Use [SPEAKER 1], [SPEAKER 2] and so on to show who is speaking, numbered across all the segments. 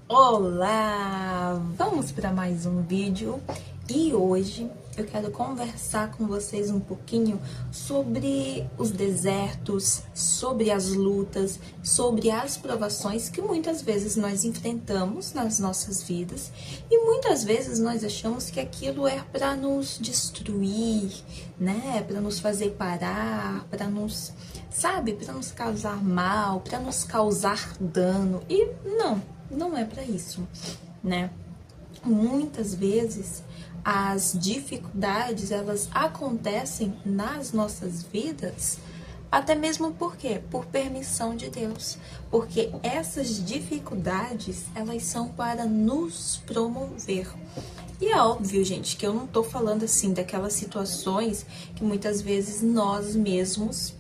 [SPEAKER 1] Olá! Vamos para mais um vídeo e hoje eu quero conversar com vocês um pouquinho sobre os desertos, sobre as lutas, sobre as provações que muitas vezes nós enfrentamos nas nossas vidas e muitas vezes nós achamos que aquilo é para nos destruir, né? Para nos fazer parar, para nos, sabe, para nos causar mal, para nos causar dano e não é para isso, né? Muitas vezes as dificuldades elas acontecem nas nossas vidas, até mesmo por quê? Por permissão de Deus, porque essas dificuldades elas são para nos promover. E é óbvio, gente, que eu não tô falando assim daquelas situações que muitas vezes nós mesmos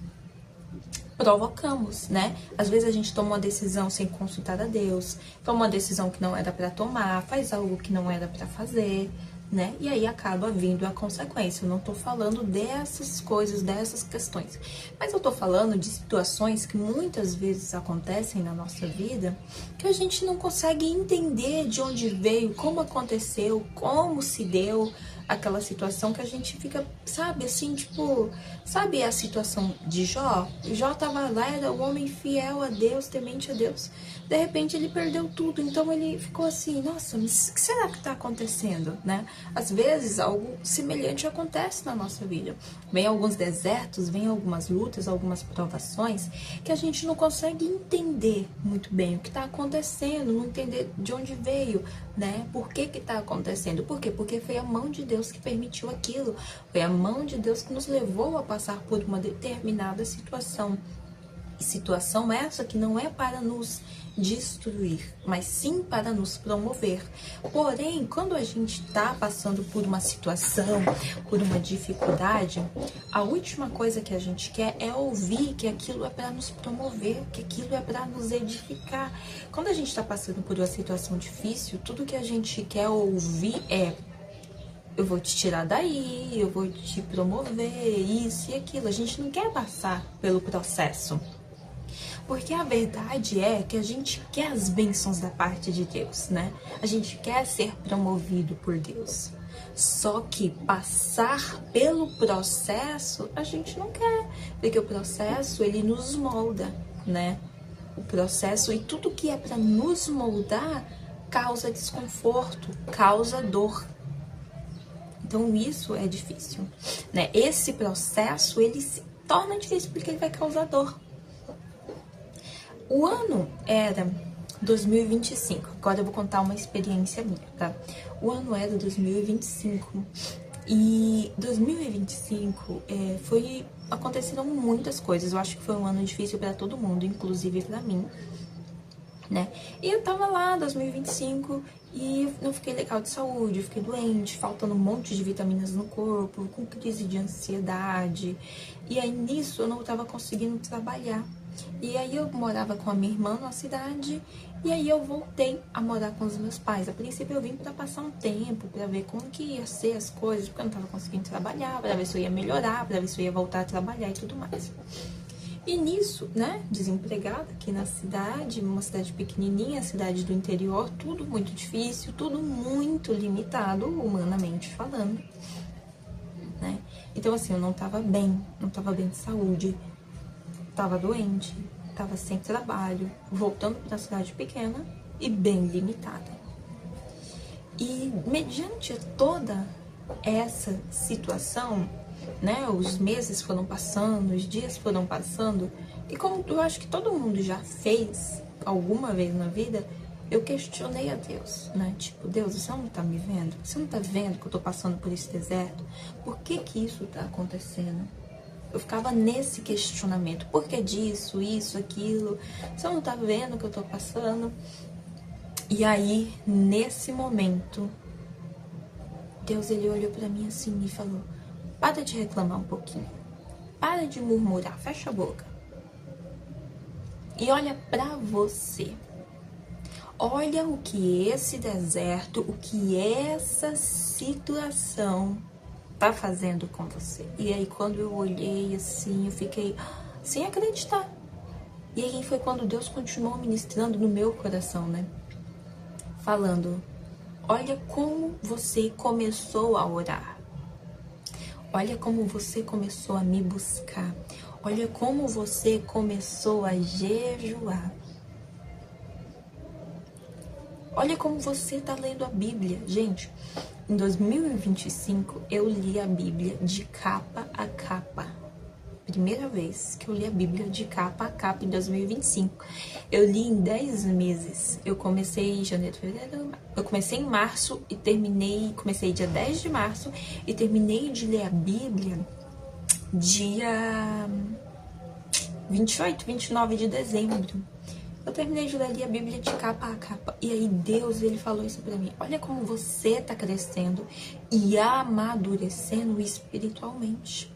[SPEAKER 1] provocamos, né? Às vezes a gente toma uma decisão sem consultar a Deus, toma uma decisão que não era para tomar, faz algo que não era para fazer, né? E aí acaba vindo a consequência. Eu não tô falando dessas coisas, dessas questões, mas eu tô falando de situações que muitas vezes acontecem na nossa vida que a gente não consegue entender de onde veio, como aconteceu, como se deu aquela situação, que a gente fica, sabe, assim, tipo, sabe a situação de Jó? Jó tava lá, era um homem fiel a Deus, temente a Deus. De repente ele perdeu tudo, então ele ficou assim, nossa, mas o que será que tá acontecendo, né? Às vezes algo semelhante acontece na nossa vida. Vem alguns desertos, vem algumas lutas, algumas provações que a gente não consegue entender muito bem o que tá acontecendo, não entender de onde veio, né? Por que que tá acontecendo? Por quê? Porque foi a mão de Deus que permitiu aquilo. Foi a mão de Deus que nos levou a passar por uma determinada situação. E situação essa que não é para nos destruir, mas sim para nos promover. Porém, quando a gente está passando por uma situação, por uma dificuldade, a última coisa que a gente quer é ouvir que aquilo é para nos promover, que aquilo é para nos edificar. Quando a gente está passando por uma situação difícil, tudo que a gente quer ouvir é: eu vou te tirar daí, eu vou te promover, isso e aquilo. A gente não quer passar pelo processo. Porque a verdade é que a gente quer as bênçãos da parte de Deus, né? A gente quer ser promovido por Deus. Só que passar pelo processo a gente não quer, porque o processo ele nos molda, né? O processo e tudo que é para nos moldar causa desconforto, causa dor. Então isso é difícil, né? Esse processo ele se torna difícil porque ele vai causar dor. O ano era 2025. Agora eu vou contar uma experiência minha, tá? O ano era 2025. E 2025 aconteceram muitas coisas. Eu acho que foi um ano difícil para todo mundo, inclusive para mim, né? E eu tava lá, 2025, e não fiquei legal de saúde, eu fiquei doente, faltando um monte de vitaminas no corpo, com crise de ansiedade. E aí nisso eu não tava conseguindo trabalhar. E aí eu morava com a minha irmã na cidade, e aí eu voltei a morar com os meus pais. A princípio eu vim para passar um tempo, para ver como que ia ser as coisas, porque eu não tava conseguindo trabalhar, para ver se eu ia melhorar, para ver se eu ia voltar a trabalhar e tudo mais. E nisso, né, desempregada aqui na cidade, uma cidade pequenininha, cidade do interior, tudo muito difícil, tudo muito limitado, humanamente falando, né? Então assim, eu não tava bem de saúde, tava doente, tava sem trabalho, voltando para a cidade pequena e bem limitada. E mediante toda essa situação, né, os meses foram passando, os dias foram passando, e como eu acho que todo mundo já fez alguma vez na vida, eu questionei a Deus, né? Tipo, Deus, você não tá me vendo? Você não tá vendo que eu tô passando por esse deserto? Por que que isso tá acontecendo? Eu ficava nesse questionamento. Por que disso, isso, aquilo? Você não tá vendo o que eu tô passando? E aí, nesse momento, Deus, ele olhou pra mim assim e falou: para de reclamar um pouquinho. Para de murmurar. Fecha a boca. E olha pra você. Olha o que esse deserto, o que essa situação tá fazendo com você. E aí quando eu olhei assim, eu fiquei sem acreditar. E aí foi quando Deus continuou ministrando no meu coração, né? falando: olha como você começou a orar. Olha como você começou a me buscar. Olha como você começou a jejuar. Olha como você está lendo a Bíblia. Gente, em 2025 eu li a Bíblia de capa a capa. Primeira vez que eu li a Bíblia de capa a capa em 2025. Eu li em 10 meses. Eu comecei em janeiro, fevereiro, eu comecei em março e comecei dia 10 de março e terminei de ler a Bíblia dia 28, 29 de dezembro. Eu terminei de ler ali a Bíblia de capa a capa. E aí Deus, ele falou isso pra mim. Olha como você tá crescendo e amadurecendo espiritualmente.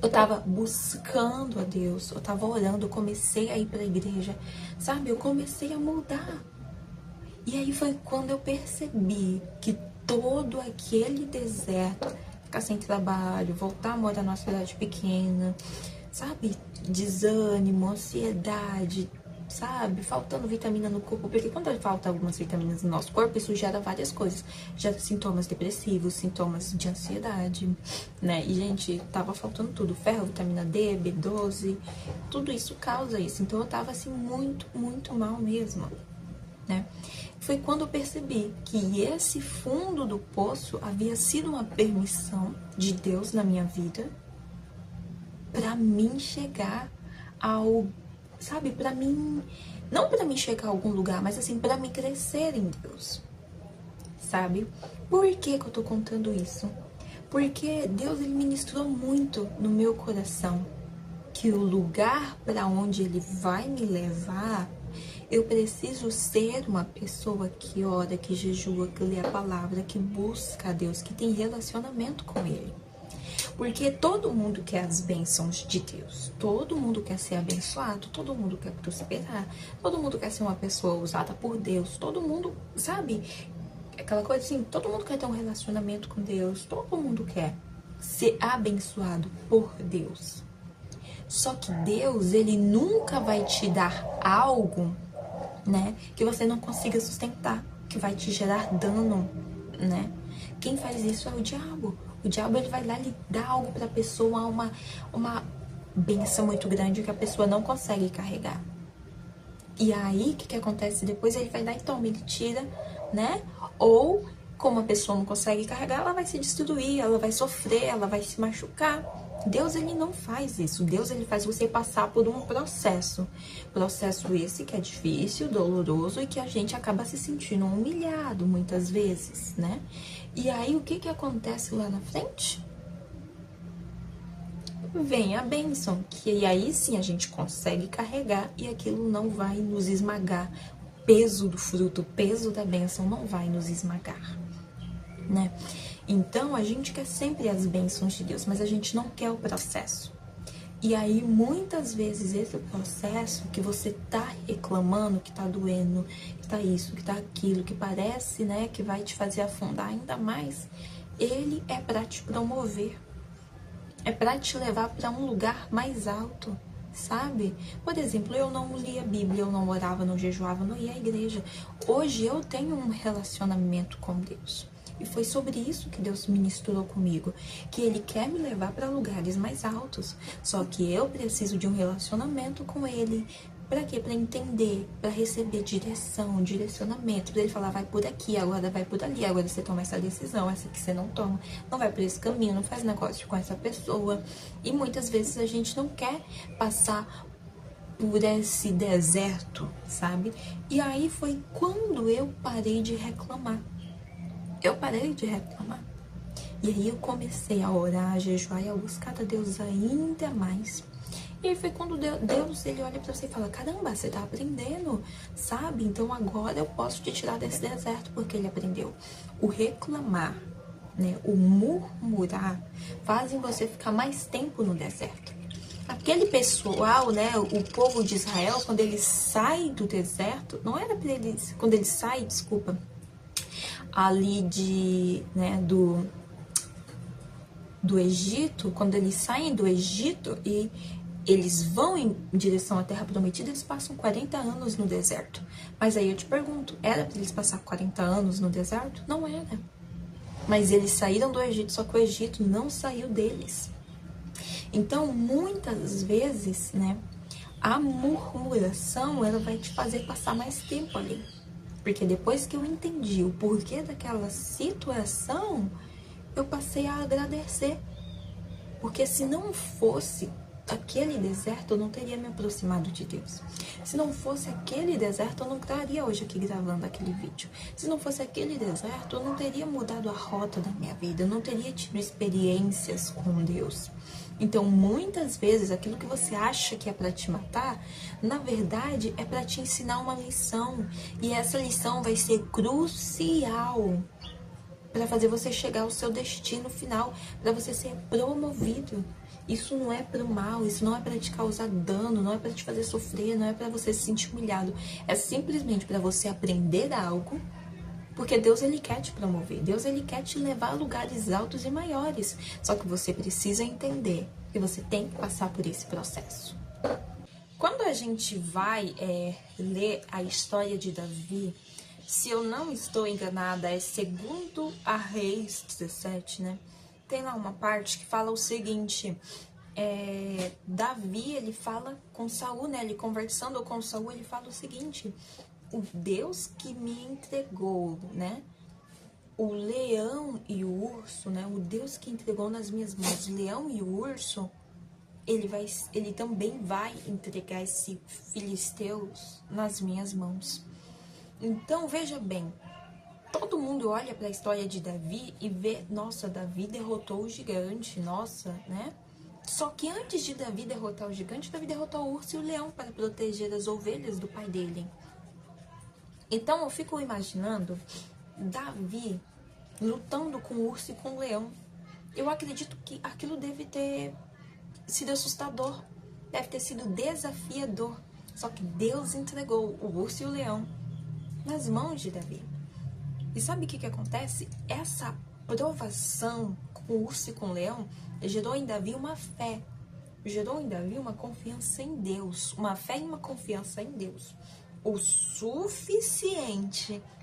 [SPEAKER 1] Eu tava buscando a Deus, eu tava orando, eu comecei a ir pra igreja, sabe? Eu comecei a mudar. E aí foi quando eu percebi que todo aquele deserto, ficar sem trabalho, voltar a morar numa cidade pequena, sabe? Desânimo, ansiedade, sabe? Faltando vitamina no corpo, porque quando falta algumas vitaminas no nosso corpo, isso gera várias coisas. Gera sintomas depressivos, sintomas de ansiedade, né? E, gente, tava faltando tudo. Ferro, vitamina D, B12, tudo isso causa isso. Então, eu tava, assim, muito, muito mal mesmo, né? Foi quando eu percebi que esse fundo do poço havia sido uma permissão de Deus na minha vida, para mim chegar ao, sabe, para mim, não para mim chegar a algum lugar, mas assim, para mim crescer em Deus, sabe? Por que que eu tô contando isso? Porque Deus, ele ministrou muito no meu coração que o lugar para onde ele vai me levar, eu preciso ser uma pessoa que ora, que jejua, que lê a palavra, que busca a Deus, que tem relacionamento com ele. Porque todo mundo quer as bênçãos de Deus, todo mundo quer ser abençoado, todo mundo quer prosperar, todo mundo quer ser uma pessoa usada por Deus, todo mundo, sabe? Aquela coisa assim, todo mundo quer ter um relacionamento com Deus, todo mundo quer ser abençoado por Deus. Só que Deus, ele nunca vai te dar algo, né, que você não consiga sustentar, que vai te gerar dano, né? Quem faz isso é o diabo. O diabo, ele vai lá lhe dar algo para a pessoa, uma benção muito grande que a pessoa não consegue carregar. E aí, o que acontece depois? Ele vai dar e toma, ele tira, né? Ou, como a pessoa não consegue carregar, ela vai se destruir, ela vai sofrer, ela vai se machucar. Deus, ele não faz isso. Deus, ele faz você passar por um processo. Processo esse que é difícil, doloroso e que a gente acaba se sentindo humilhado muitas vezes, né? E aí, o que acontece lá na frente? Vem a bênção, que aí sim a gente consegue carregar e aquilo não vai nos esmagar. O peso do fruto, o peso da bênção não vai nos esmagar, né? Então, a gente quer sempre as bênçãos de Deus, mas a gente não quer o processo. E aí, muitas vezes, esse processo que você tá reclamando, que tá doendo, que tá isso, que tá aquilo, que parece, né, que vai te fazer afundar ainda mais, ele é para te promover. É para te levar para um lugar mais alto, sabe? Por exemplo, eu não lia a Bíblia, eu não orava, não jejuava, não ia à igreja. Hoje eu tenho um relacionamento com Deus. E foi sobre isso que Deus ministrou comigo, que Ele quer me levar para lugares mais altos. Só que eu preciso de um relacionamento com Ele. Para quê? Para entender, para receber direção, direcionamento. Para Ele falar, vai por aqui, agora vai por ali, agora você toma essa decisão, essa que você não toma. Não vai por esse caminho, não faz negócio com essa pessoa. E muitas vezes a gente não quer passar por esse deserto, sabe? E aí foi quando eu parei de reclamar. Eu parei de reclamar. E aí eu comecei a orar, a jejuar e a buscar a Deus ainda mais. E aí foi quando Deus, ele olha pra você e fala, caramba, você tá aprendendo, sabe? Então agora eu posso te tirar desse deserto, porque ele aprendeu. O reclamar, né, o murmurar, fazem você ficar mais tempo no deserto. Aquele pessoal, né, o povo de Israel, quando ele sai do deserto, não era pra eles, quando ele sai, desculpa, ali do Egito, quando eles saem do Egito e eles vão em direção à Terra Prometida, eles passam 40 anos no deserto. Mas aí eu te pergunto, era para eles passar 40 anos no deserto? Não era. Mas eles saíram do Egito, só que o Egito não saiu deles. Então, muitas vezes, né, a murmuração, ela vai te fazer passar mais tempo ali. Porque depois que eu entendi o porquê daquela situação, eu passei a agradecer. Porque se não fosse aquele deserto, eu não teria me aproximado de Deus. Se não fosse aquele deserto, eu não estaria hoje aqui gravando aquele vídeo. Se não fosse aquele deserto, eu não teria mudado a rota da minha vida. Eu não teria tido experiências com Deus. Então, muitas vezes, aquilo que você acha que é para te matar, na verdade, é para te ensinar uma lição. E essa lição vai ser crucial para fazer você chegar ao seu destino final, para você ser promovido. Isso não é pro mal, isso não é para te causar dano, não é para te fazer sofrer, não é para você se sentir humilhado. É simplesmente para você aprender algo, porque Deus, ele quer te promover. Deus, ele quer te levar a lugares altos e maiores. Só que você precisa entender que você tem que passar por esse processo. Quando a gente vai ler a história de Davi, se eu não estou enganada, é 2 Reis 17, né? Tem lá uma parte que fala o seguinte, Davi, ele fala com Saul, né? Ele conversando com Saul, ele fala o seguinte, o Deus que me entregou, né? O leão e o urso, né? O Deus que entregou nas minhas mãos, o leão e o urso, ele também vai entregar esse filisteus nas minhas mãos. Então, veja bem, todo mundo olha para a história de Davi e vê, nossa, Davi derrotou o gigante, nossa, né? Só que antes de Davi derrotar o gigante, Davi derrotou o urso e o leão para proteger as ovelhas do pai dele. Então, eu fico imaginando Davi lutando com o urso e com o leão. Eu acredito que aquilo deve ter sido assustador, deve ter sido desafiador. Só que Deus entregou o urso e o leão nas mãos de Davi. E sabe o que acontece? Essa provação com o urso e com o leão gerou em Davi uma fé. Gerou em Davi uma confiança em Deus. Uma fé e uma confiança em Deus. O suficiente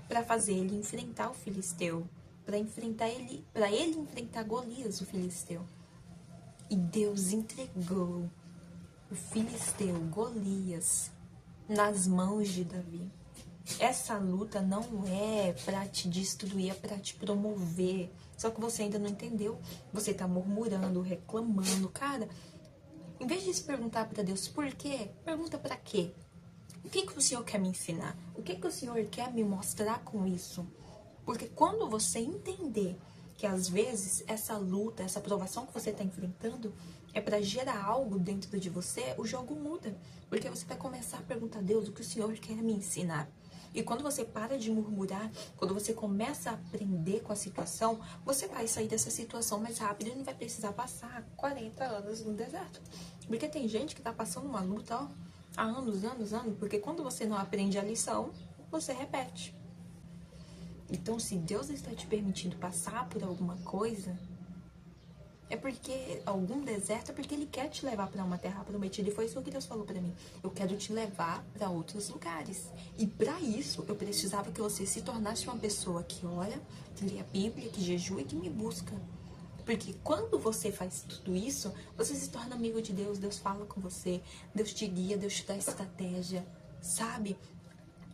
[SPEAKER 1] para fazer ele enfrentar o filisteu. Para ele enfrentar Golias, o filisteu. E Deus entregou o filisteu, Golias, nas mãos de Davi. Essa luta não é para te destruir, é para te promover. Só que você ainda não entendeu. Você tá murmurando, reclamando. Cara, em vez de se perguntar para Deus por quê, pergunta para quê? O que o Senhor quer me ensinar? O que o Senhor quer me mostrar com isso? Porque quando você entender que às vezes essa luta, essa provação que você está enfrentando é para gerar algo dentro de você, o jogo muda. Porque você vai começar a perguntar a Deus o que o Senhor quer me ensinar. E quando você para de murmurar, quando você começa a aprender com a situação, você vai sair dessa situação mais rápido e não vai precisar passar 40 anos no deserto. Porque tem gente que tá passando uma luta, ó, há anos, porque quando você não aprende a lição, você repete. Então, se Deus está te permitindo passar por alguma coisa, é porque algum deserto, é porque Ele quer te levar para uma terra prometida. E foi isso que Deus falou para mim. Eu quero te levar para outros lugares. E para isso, eu precisava que você se tornasse uma pessoa que ora, que lê a Bíblia, que jejua e que me busca. Porque quando você faz tudo isso, você se torna amigo de Deus. Deus fala com você, Deus te guia, Deus te dá estratégia, sabe?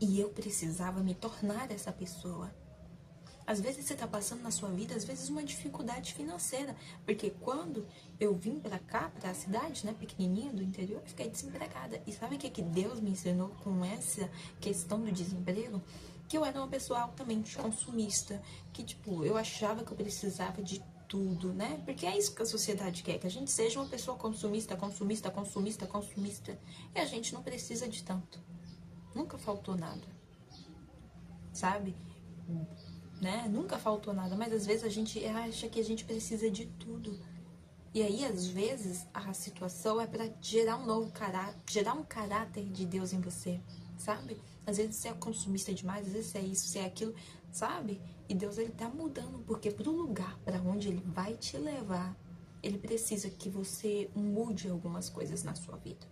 [SPEAKER 1] E eu precisava me tornar essa pessoa. Às vezes você tá passando na sua vida, às vezes uma dificuldade financeira. Porque quando eu vim pra cá, pra cidade, né, pequenininha do interior, eu fiquei desempregada. E sabe o que Deus me ensinou com essa questão do desemprego? Que eu era uma pessoa altamente consumista. Que, tipo, eu achava que eu precisava de tudo, né? Porque é isso que a sociedade quer, que a gente seja uma pessoa consumista. E a gente não precisa de tanto. Nunca faltou nada. Sabe? Né? Nunca faltou nada, mas às vezes a gente acha que a gente precisa de tudo. E aí, às vezes, a situação é para gerar um novo caráter, gerar um caráter de Deus em você, sabe? Às vezes você é consumista demais, às vezes você é isso, você é aquilo, sabe? E Deus, ele tá mudando, porque pro lugar para onde ele vai te levar, Ele precisa que você mude algumas coisas na sua vida.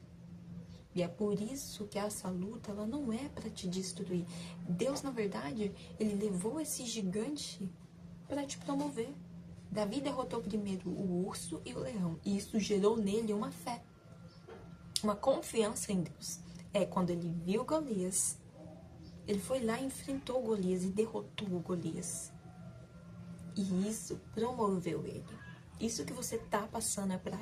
[SPEAKER 1] E é por isso que essa luta, ela não é para te destruir. Deus, na verdade, ele levou esse gigante para te promover. Davi derrotou primeiro o urso e o leão. E isso gerou nele uma fé, uma confiança em Deus. É quando ele viu Golias, ele foi lá e enfrentou Golias e derrotou o Golias. E isso promoveu ele. Isso que você tá passando é para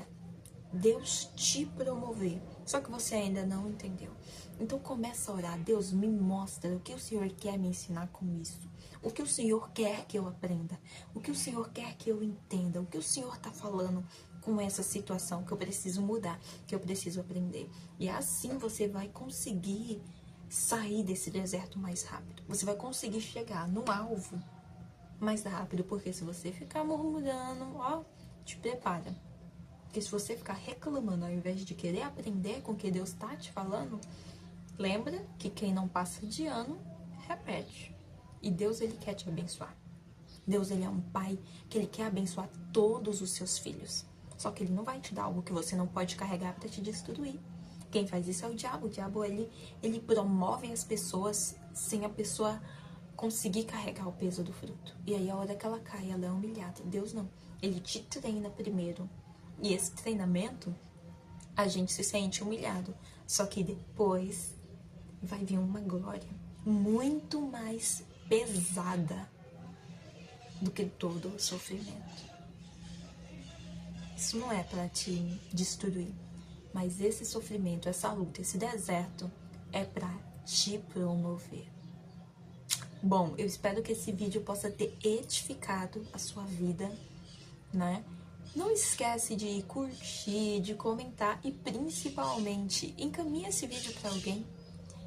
[SPEAKER 1] Deus te promover. Só que você ainda não entendeu. Então começa a orar. Deus, me mostra o que o Senhor quer me ensinar com isso. O que o Senhor quer que eu aprenda. O que o Senhor quer que eu entenda. O que o Senhor está falando com essa situação que eu preciso mudar, que eu preciso aprender. E assim você vai conseguir sair desse deserto mais rápido. Você vai conseguir chegar no alvo mais rápido. Porque se você ficar murmurando, ó, te prepara. Porque se você ficar reclamando ao invés de querer aprender com o que Deus está te falando, lembra que quem não passa de ano, repete. E Deus, ele quer te abençoar. Deus, ele é um pai que ele quer abençoar todos os seus filhos. Só que ele não vai te dar algo que você não pode carregar para te destruir. Quem faz isso é o diabo. O diabo, ele promove as pessoas sem a pessoa conseguir carregar o peso do fruto. E aí, a hora que ela cai, ela é humilhada. Deus não. Ele te treina primeiro. E esse treinamento, a gente se sente humilhado. Só que depois vai vir uma glória muito mais pesada do que todo o sofrimento. Isso não é para te destruir. Mas esse sofrimento, essa luta, esse deserto é para te promover. Bom, eu espero que esse vídeo possa ter edificado a sua vida, né? Não esquece de curtir, de comentar e principalmente encaminha esse vídeo para alguém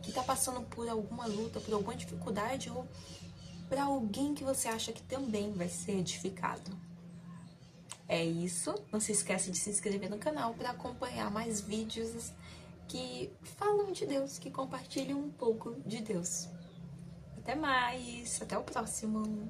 [SPEAKER 1] que está passando por alguma luta, por alguma dificuldade ou para alguém que você acha que também vai ser edificado. É isso. Não se esqueça de se inscrever no canal para acompanhar mais vídeos que falam de Deus, que compartilham um pouco de Deus. Até mais, até o próximo.